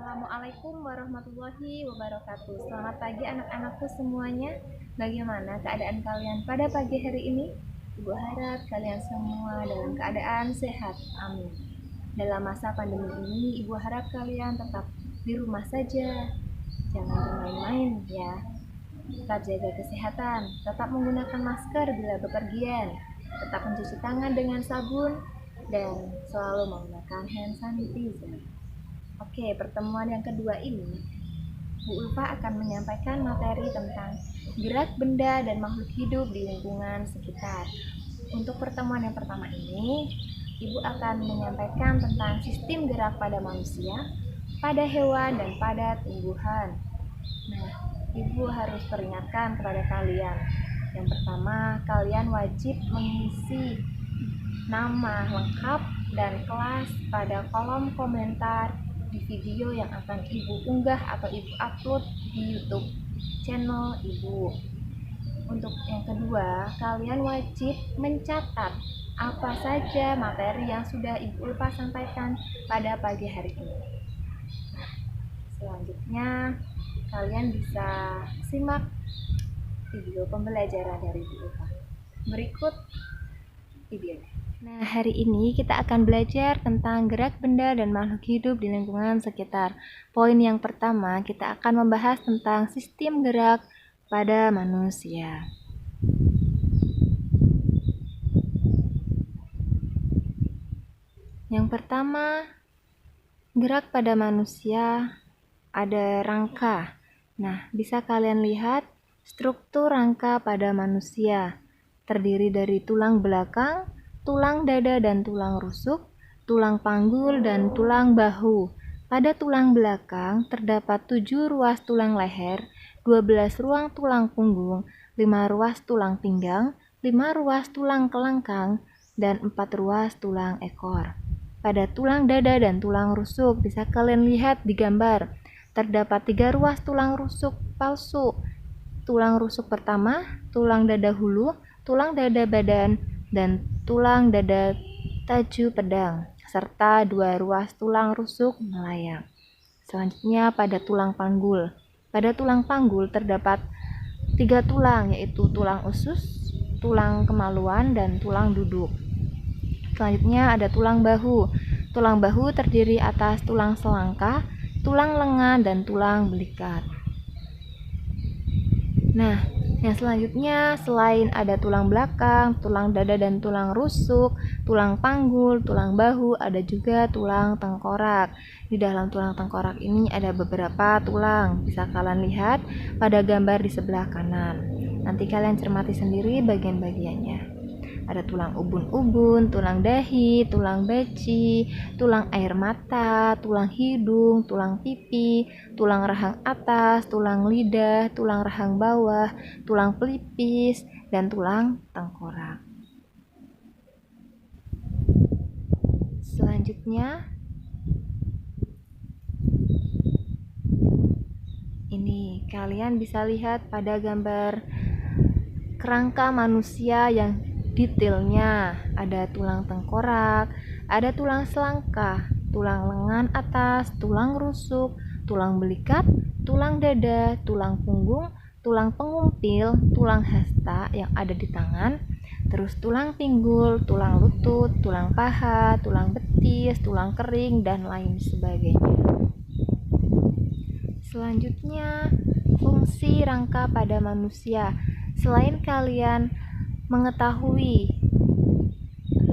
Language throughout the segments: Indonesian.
Assalamualaikum warahmatullahi wabarakatuh. Selamat pagi anak-anakku semuanya. Bagaimana keadaan kalian pada pagi hari ini? Ibu harap kalian semua dalam keadaan sehat. Amin. Dalam masa pandemi ini, Ibu harap kalian tetap di rumah saja. Jangan bermain-main ya. Tetap jaga kesehatan, tetap menggunakan masker bila bepergian, tetap mencuci tangan dengan sabun, dan selalu menggunakan hand sanitizer. Oke, pertemuan yang kedua ini, Bu Ulfa akan menyampaikan materi tentang gerak benda dan makhluk hidup di lingkungan sekitar. Untuk pertemuan yang pertama ini, Ibu akan menyampaikan tentang sistem gerak pada manusia, pada hewan, dan pada tumbuhan. Nah, Ibu harus peringatkan kepada kalian. Yang pertama, kalian wajib mengisi nama lengkap dan kelas pada kolom komentar di video yang akan Ibu unggah atau Ibu upload di YouTube channel Ibu. Untuk yang kedua, kalian wajib mencatat apa saja materi yang sudah Ibu Ulfa sampaikan pada pagi hari ini. Nah, selanjutnya kalian bisa simak video pembelajaran dari Ibu Ulfa. Berikut videonya. Nah, hari ini kita akan belajar tentang gerak benda dan makhluk hidup di lingkungan sekitar. Poin yang pertama, kita akan membahas tentang sistem gerak pada manusia. Yang pertama, gerak pada manusia ada rangka. Nah, bisa kalian lihat struktur rangka pada manusia. Terdiri dari tulang belakang, tulang dada dan tulang rusuk, tulang panggul dan tulang bahu. Pada tulang belakang terdapat 7 ruas tulang leher, 12 ruang tulang punggung, 5 ruas tulang pinggang, 5 ruas tulang kelangkang, dan 4 ruas tulang ekor. Pada tulang dada dan tulang rusuk bisa kalian lihat di gambar. Terdapat 3 ruas tulang rusuk palsu. Tulang rusuk pertama, tulang dada hulu, tulang dada badan, dan tulang dada taju pedang, serta 2 ruas tulang rusuk melayang. Selanjutnya pada tulang panggul. Pada tulang panggul terdapat 3 tulang, yaitu tulang usus, tulang kemaluan, dan tulang duduk. Selanjutnya ada tulang bahu. Tulang bahu terdiri atas tulang selangka, tulang lengan, dan tulang belikat. Nah, yang selanjutnya selain ada tulang belakang, tulang dada dan tulang rusuk, tulang panggul, tulang bahu, ada juga tulang tengkorak. Di dalam tulang tengkorak ini ada beberapa tulang. Bisa kalian lihat pada gambar di sebelah kanan. Nanti kalian cermati sendiri bagian-bagiannya. Ada tulang ubun-ubun, tulang dahi, tulang beci, tulang air mata, tulang hidung, tulang pipi, tulang rahang atas, tulang lidah, tulang rahang bawah, tulang pelipis, dan tulang tengkorak. Selanjutnya, ini kalian bisa lihat pada gambar kerangka manusia yang detailnya. Ada tulang tengkorak, ada tulang selangka, tulang lengan atas, tulang rusuk, tulang belikat, tulang dada, tulang punggung, tulang pengumpil, tulang hasta yang ada di tangan, terus tulang pinggul, tulang lutut, tulang paha, tulang betis, tulang kering, dan lain sebagainya. Selanjutnya, fungsi rangka pada manusia. Selain kalian mengetahui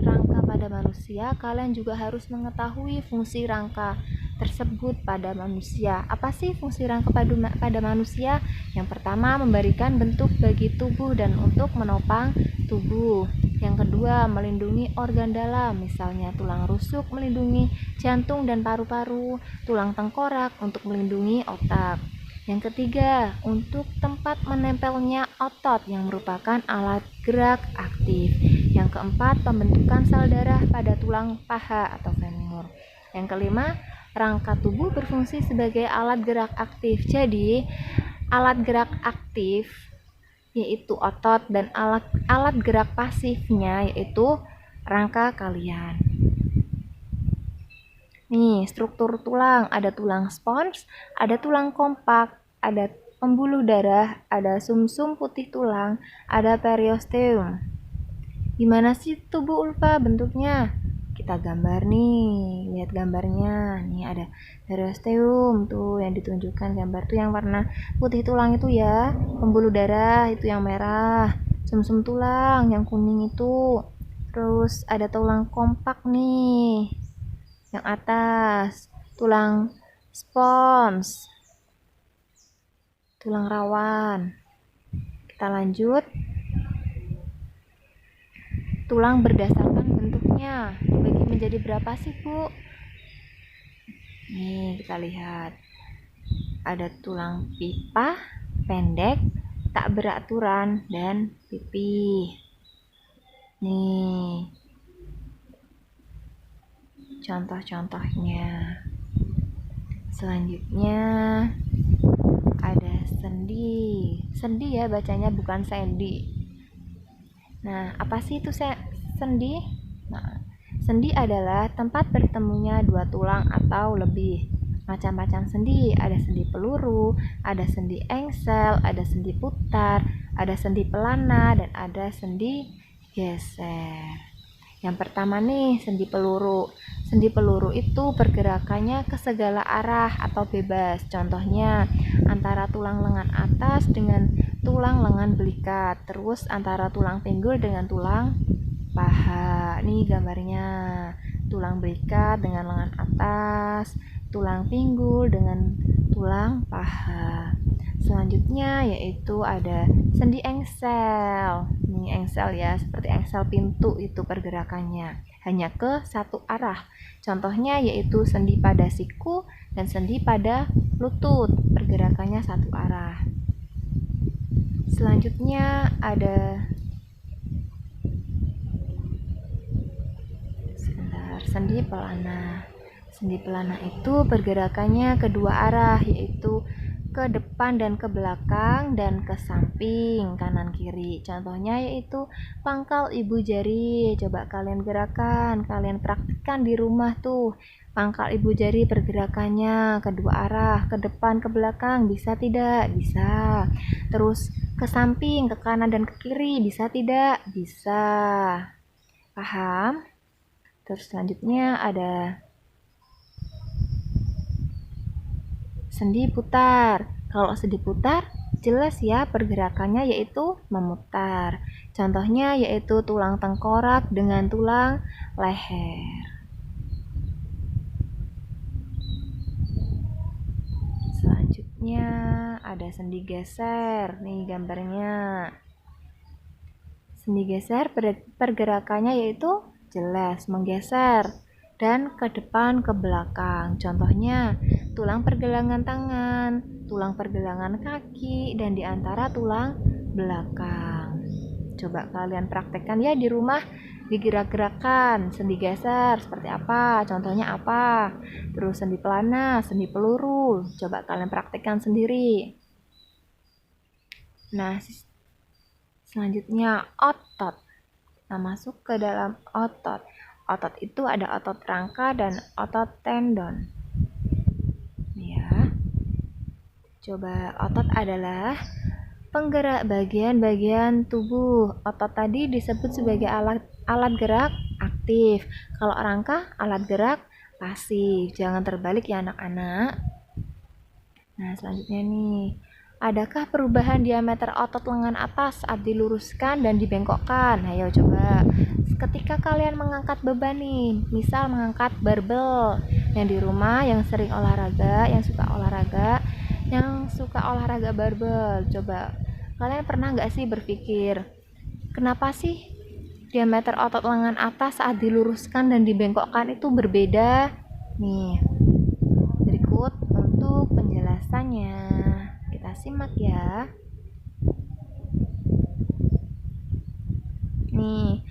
rangka pada manusia, kalian juga harus mengetahui fungsi rangka tersebut pada manusia. Apa sih fungsi rangka pada manusia? Yang pertama, memberikan bentuk bagi tubuh dan untuk menopang tubuh. Yang kedua, melindungi organ dalam, misalnya tulang rusuk melindungi jantung dan paru-paru, tulang tengkorak untuk melindungi otak. Yang ketiga, untuk tempat menempelnya otot yang merupakan alat gerak aktif. Yang keempat, pembentukan sel darah pada tulang paha atau femur. Yang kelima, rangka tubuh berfungsi sebagai alat gerak aktif. Jadi, alat gerak aktif yaitu otot dan alat gerak pasifnya yaitu rangka kalian. Nih, struktur tulang, ada tulang spons, ada tulang kompak, ada pembuluh darah, ada sumsum putih tulang, ada periosteum. Gimana sih tubuh Ulfa bentuknya? Kita gambar nih, lihat gambarnya. Nih ada periosteum tuh yang ditunjukkan gambar tuh yang warna putih tulang itu ya, pembuluh darah itu yang merah, sumsum tulang yang kuning itu. Terus ada tulang kompak nih, yang atas, tulang spons, tulang rawan. Kita lanjut, tulang berdasarkan bentuknya dibagi menjadi berapa sih, Bu? Nih, kita lihat. Ada tulang pipa, pendek, tak beraturan, dan pipih. Nih, contoh-contohnya. Selanjutnya ada sendi. Sendi ya bacanya, bukan sendi. Nah, apa sih itu sendi? Nah, sendi adalah tempat bertemunya dua tulang atau lebih. Macam-macam sendi, ada sendi peluru, ada sendi engsel, ada sendi putar, ada sendi pelana, dan ada sendi geser. Yang pertama nih, sendi peluru. Sendi peluru itu pergerakannya ke segala arah atau bebas. Contohnya, antara tulang lengan atas dengan tulang lengan belikat. Terus antara tulang pinggul dengan tulang paha. Nih gambarnya. Tulang belikat dengan lengan atas, tulang pinggul dengan tulang paha. Selanjutnya yaitu ada sendi engsel. Ini engsel ya, seperti engsel pintu itu pergerakannya. Hanya ke satu arah. Contohnya yaitu sendi pada siku dan sendi pada lutut. Pergerakannya satu arah. Selanjutnya ada sendi pelana. Sendi pelana itu pergerakannya kedua arah, yaitu ke depan dan ke belakang dan ke samping kanan kiri. Contohnya yaitu pangkal ibu jari. Coba kalian gerakan, kalian praktikkan di rumah tuh. Pangkal ibu jari pergerakannya kedua arah, ke depan ke belakang, bisa tidak? Bisa. Terus ke samping, ke kanan dan ke kiri, bisa tidak? Bisa. Paham? Terus selanjutnya ada sendi putar. Kalau sendi putar, jelas ya pergerakannya yaitu memutar. Contohnya yaitu tulang tengkorak dengan tulang leher. Selanjutnya ada sendi geser. Nih gambarnya. Sendi geser pergerakannya yaitu jelas menggeser dan ke depan ke belakang. Contohnya tulang pergelangan tangan, tulang pergelangan kaki, dan di antara tulang belakang. Coba kalian praktekkan ya di rumah, digerak-gerakan. Sendi geser seperti apa? Contohnya apa? Terus sendi pelana, sendi peluru. Coba kalian praktekkan sendiri. Nah, selanjutnya otot. Nah, masuk ke dalam otot. Otot itu ada otot rangka dan otot tendon. Ya. Coba otot adalah penggerak bagian-bagian tubuh. Otot tadi disebut sebagai alat gerak aktif. Kalau rangka alat gerak pasif. Jangan terbalik ya anak-anak. Nah, selanjutnya nih. Adakah perubahan diameter otot lengan atas saat diluruskan dan dibengkokkan? Ayo coba. Ketika kalian mengangkat beban nih, misal mengangkat barbel, yang di rumah, yang sering olahraga, yang suka olahraga barbel, coba kalian pernah nggak sih berpikir, kenapa sih diameter otot lengan atas saat diluruskan dan dibengkokkan itu berbeda? Nih, berikut untuk penjelasannya. Kita simak ya. Nih,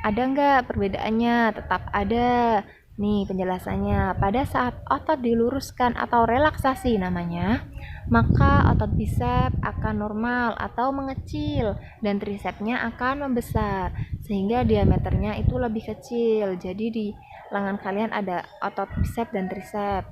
ada nggak perbedaannya? Tetap ada. Nih penjelasannya, pada saat otot diluruskan atau relaksasi namanya, maka otot bisep akan normal atau mengecil dan tricepnya akan membesar, sehingga diameternya itu lebih kecil. Jadi lengan kalian ada otot bicep dan tricep.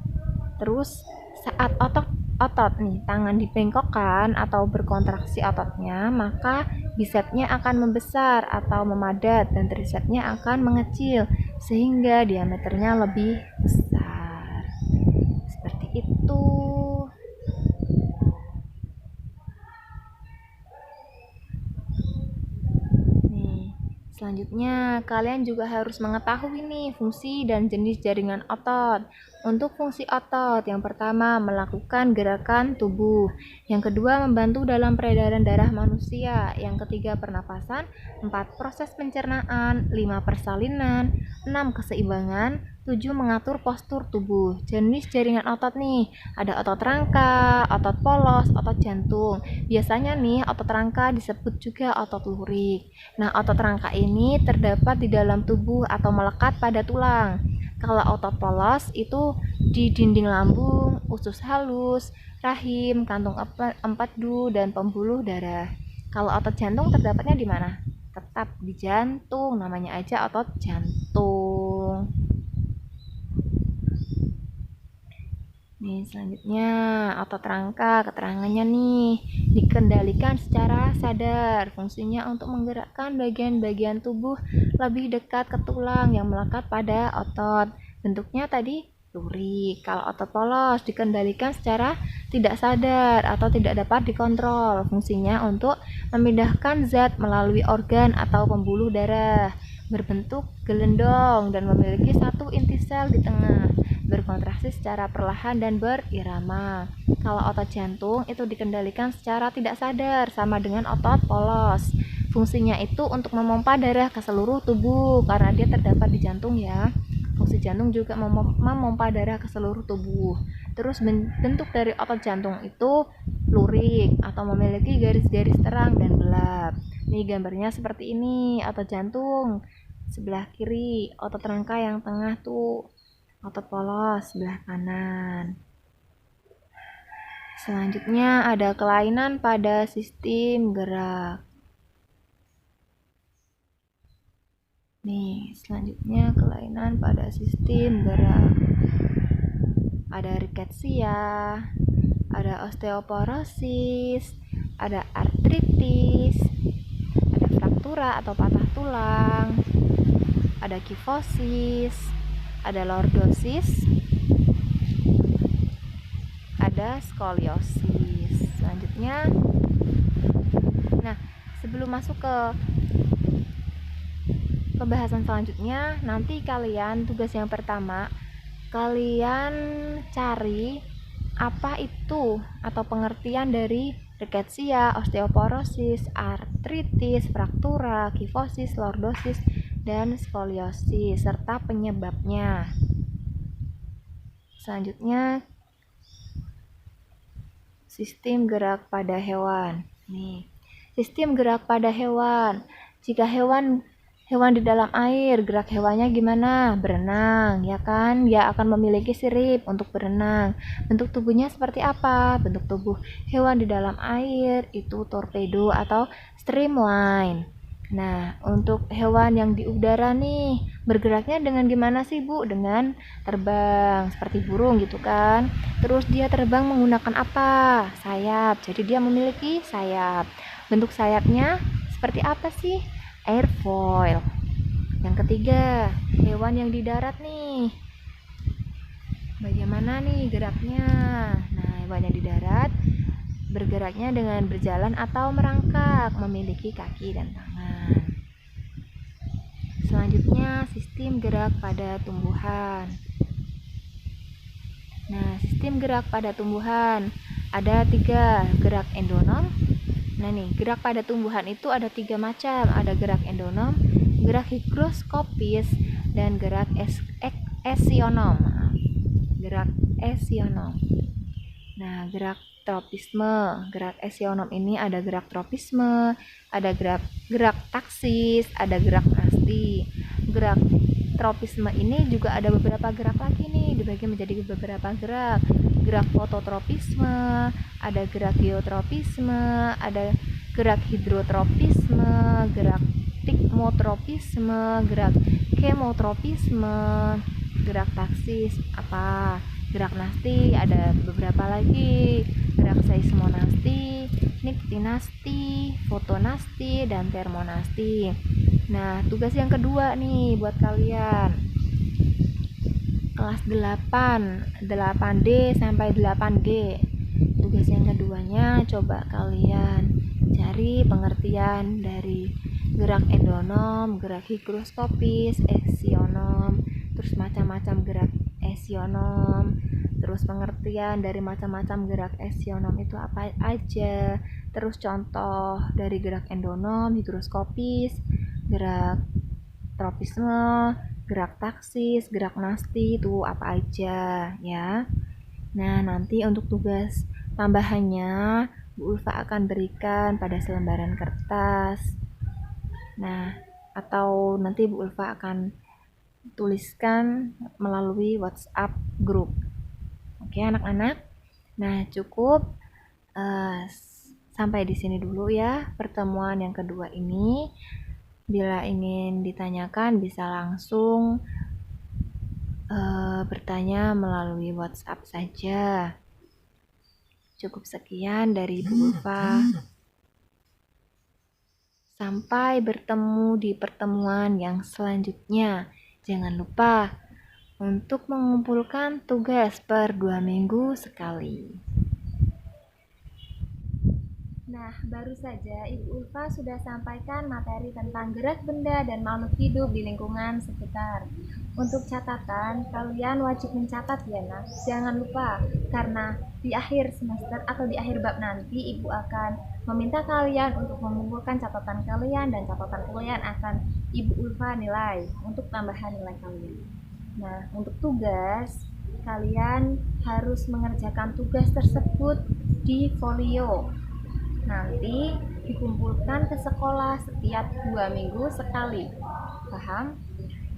Terus saat otot nih tangan dibengkokkan atau berkontraksi ototnya, maka bicepnya akan membesar atau memadat dan tricepnya akan mengecil sehingga diameternya lebih besar. Seperti itu. Selanjutnya, kalian juga harus mengetahui nih fungsi dan jenis jaringan otot. Untuk fungsi otot, yang pertama melakukan gerakan tubuh, yang kedua membantu dalam peredaran darah manusia, yang ketiga pernapasan, 4 proses pencernaan, 5 persalinan, 6 keseimbangan, 7 mengatur postur tubuh. Jenis jaringan otot nih, ada otot rangka, otot polos, otot jantung. Biasanya nih otot rangka disebut juga otot lurik. Nah, otot rangka ini terdapat di dalam tubuh atau melekat pada tulang. Kalau otot polos itu di dinding lambung, usus halus, rahim, kantung empedu, dan pembuluh darah. Kalau otot jantung terdapatnya di mana? Tetap di jantung, namanya aja otot jantung. Nih, selanjutnya otot rangka, keterangannya nih, dikendalikan secara sadar. Fungsinya untuk menggerakkan bagian-bagian tubuh lebih dekat ke tulang yang melekat pada otot. Bentuknya tadi lurik. Kalau otot polos dikendalikan secara tidak sadar atau tidak dapat dikontrol. Fungsinya untuk memindahkan zat melalui organ atau pembuluh darah. Berbentuk gelendong dan memiliki satu inti sel di tengah, berkontraksi secara perlahan dan berirama. Kalau otot jantung itu dikendalikan secara tidak sadar, sama dengan otot polos. Fungsinya itu untuk memompa darah ke seluruh tubuh karena dia terdapat di jantung ya. Fungsi jantung juga memompa darah ke seluruh tubuh. Terus bentuk dari otot jantung itu lurik atau memiliki garis-garis terang dan gelap. Nih gambarnya seperti ini, otot jantung sebelah kiri, otot rangka yang tengah tuh otot polos sebelah kanan. Selanjutnya ada kelainan pada sistem gerak. Nih, selanjutnya kelainan pada sistem gerak. Ada riketsia, ada osteoporosis, ada artritis, ada fraktura atau patah tulang, ada kifosis, ada lordosis, ada skoliosis. Selanjutnya, nah sebelum masuk ke pembahasan selanjutnya, nanti kalian tugas yang pertama, kalian cari apa itu atau pengertian dari riketsia, osteoporosis, artritis, fraktura, kifosis, lordosis, dan skoliosis serta penyebabnya. Selanjutnya sistem gerak pada hewan. Nih, sistem gerak pada hewan. Jika hewan di dalam air, gerak hewannya gimana? Berenang, ya kan? Dia akan memiliki sirip untuk berenang. Bentuk tubuhnya seperti apa? Bentuk tubuh hewan di dalam air itu torpedo atau streamline. Nah, untuk hewan yang di udara nih, bergeraknya dengan gimana sih, Bu? Dengan terbang, seperti burung gitu kan. Terus dia terbang menggunakan apa? Sayap. Jadi dia memiliki sayap. Bentuk sayapnya seperti apa sih? Airfoil. Yang ketiga, hewan yang di darat nih. Bagaimana nih geraknya? Nah, hewan yang di darat bergeraknya dengan berjalan atau merangkak, memiliki kaki dan tangan. Selanjutnya, sistem gerak pada tumbuhan. Nah, sistem gerak pada tumbuhan ada 3, gerak endonom. Nah nih, gerak pada tumbuhan itu ada 3 macam. Ada gerak endonom, gerak higroskopis, dan gerak esionom. Gerak esionom. Nah, gerak tropisme. Gerak esionom ini ada gerak tropisme, ada gerak taksis, ada gerak nasti. Gerak tropisme ini juga ada beberapa gerak lagi nih, dibagi menjadi beberapa gerak. Gerak fototropisme, ada gerak geotropisme, ada gerak hidrotropisme, gerak tikmotropisme, gerak Oke, mau tropisme, gerak taksis apa? Gerak nasti ada beberapa lagi. Gerak seismonasti, niktinasti, fotonasti, dan termonasti. Nah, tugas yang kedua nih buat kalian. Kelas 8, 8D sampai 8G. Tugas yang keduanya coba kalian cari pengertian dari gerak endonom, gerak higroskopis, eksionom, terus macam-macam gerak eksionom, terus pengertian dari macam-macam gerak eksionom itu apa aja, terus contoh dari gerak endonom, higroskopis, gerak tropisme, gerak taksis, gerak nasti itu apa aja ya. Nah, nanti untuk tugas tambahannya Bu Ulfa akan berikan pada selembaran kertas. Nah, atau nanti Bu Ulfa akan tuliskan melalui WhatsApp grup. Oke, anak-anak. Nah, cukup sampai di sini dulu ya pertemuan yang kedua ini. Bila ingin ditanyakan bisa langsung bertanya melalui WhatsApp saja. Cukup sekian dari Bu Ulfa. Sampai bertemu di pertemuan yang selanjutnya. Jangan lupa untuk mengumpulkan tugas per 2 minggu sekali. Nah, baru saja Ibu Ulfa sudah sampaikan materi tentang gerak benda dan makhluk hidup di lingkungan sekitar. Untuk catatan, kalian wajib mencatat ya nak. Jangan lupa, karena di akhir semester atau di akhir bab nanti Ibu akan meminta kalian untuk mengumpulkan catatan kalian dan catatan kalian akan Ibu Ulfa nilai untuk tambahan nilai kalian. Nah, untuk tugas, kalian harus mengerjakan tugas tersebut di folio. Nanti dikumpulkan ke sekolah setiap 2 minggu sekali. Paham?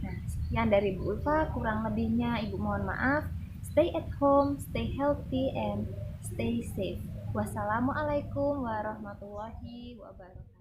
Nah, sekian dari Bu Ulfa, kurang lebihnya Ibu mohon maaf. Stay at home, stay healthy, and stay safe. Wassalamualaikum warahmatullahi wabarakatuh.